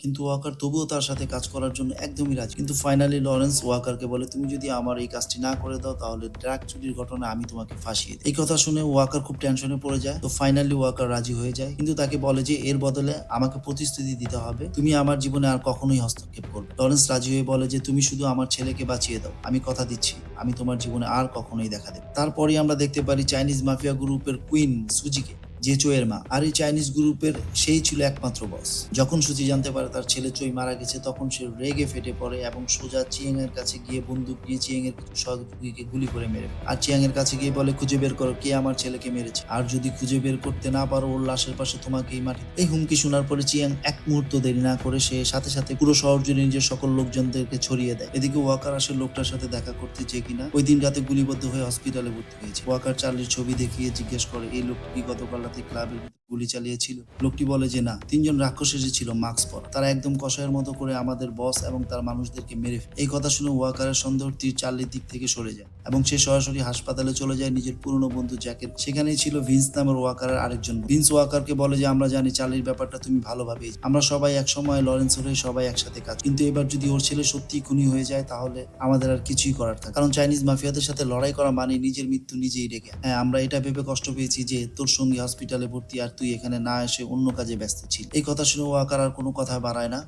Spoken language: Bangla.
কিন্তু ওয়াকার তবুও তার সাথে কাজ করার জন্য একদমই রাজি। কিন্তু ফাইনালি লরেন্স ওয়াকারকে বলে, তুমি যদি আমার এই কাজটি না করে দাও তাহলে ড্রাগ চুরির ঘটনা আমি তোমাকে ফাঁসিয়ে দিই। এই কথা শুনে ওয়াকার খুব টেনশনে পড়ে যায়। তো ফাইনালি ওয়াকার রাজি হয়ে যায়, কিন্তু তাকে বলে যে এর বদলে আমাকে প্রতিশ্রুতি দিতে হবে তুমি আমার জীবনে আর কখনোই হস্তক্ষেপ করবে। লরেন্স রাজি হয়ে বলে যে তুমি শুধু আমার ছেলেকে বাঁচিয়ে দাও, আমি কথা দিচ্ছি আমি তোমার জীবনে আর কখনোই দেখা দেব। তারপরে আমরা দেখতে পারি চাইনিজ মাফিয়া গ্রুপের কুইন সুজিকে, যে চোয়ের মা। আর এই চাইনিজ গ্রুপের সেই ছিল একমাত্র বস। যখন সুচি জানতে পারে তার ছেলে চই মারা গেছে তখন সে রেগে ফেটে পড়ে এবং সোজা চিয়াং এর কাছে গিয়ে বন্দুক নিয়ে চিয়াং এর কিছু সহযোগীকে গুলি করে মেরে ফেলে। আর চিয়াং এর কাছে গিয়ে বলে খুঁজে বের করো কে আমার ছেলেকে মেরেছে, আর যদি খুঁজে বের করতে না পারো ওর লাশের পাশে তোমাকে এই মাটি। এই হুমকি শোনার পরে চিয়াং এক মুহূর্ত দেরি না করে সে সাথে সাথে পুরো শহর জুড়ে নিজের সকল লোকজনদেরকে ছড়িয়ে দেয়। এদিকে ওয়াকার আসে লোকটার সাথে দেখা করতে, যে কিনা ওই দিন রাতে গুলিবদ্ধ হয়ে হসপিটালে ভর্তি হয়েছে। ওয়াকার চার্লির ছবি দেখিয়ে জিজ্ঞেস করে এই লোকটি কি গতকাল রাতে ক্লাবের গুলি চালিয়েছিল। লোকটি বলে যে না, তিনজন রাক্ষস এসেছিল মাস্ক পরা, তারা একদম কষায়ের মতো করে আমাদের বস এবং তার মানুষদেরকে মেরে ফেলে। এই কথা শুনে ওয়াকারের সন্দেহ তীর চার্লির দিক থেকে সরে যায় এবং সে সরাসরি হাসপাতালে চলে যায় নিজের পুরনো বন্ধু জ্যাকের। সেখানেই ছিল ভিন্স নামের ওয়াকারের আরেকজন। ভিন্স ওয়াকারকে বলে যে আমরা জানি চার্লির ব্যাপারটা তুমি ভালোভাবেই, আমরা সবাই এক সময় লরেন্স হয়ে সবাই একসাথে কাজ, কিন্তু এবার যদি ওর ছেলে সত্যি খুনি হয়ে যায় তাহলে আমাদের আর কিছুই করার থাকে, কারণ চাইনিজ মাফিয়াদের সাথে লড়াই করা মানে নিজের মৃত্যু নিজেই ডেকে। হ্যাঁ, আমরা এটা ভেবে কষ্ট পেয়েছি যে তোর সঙ্গী হসপিটালে ভর্তি আর তুই এখানে না এসে অন্য কাজে ব্যস্ত ছিল। এই কথা শুনে ওয়াকার আর কোনো কথা বাড়ায় না,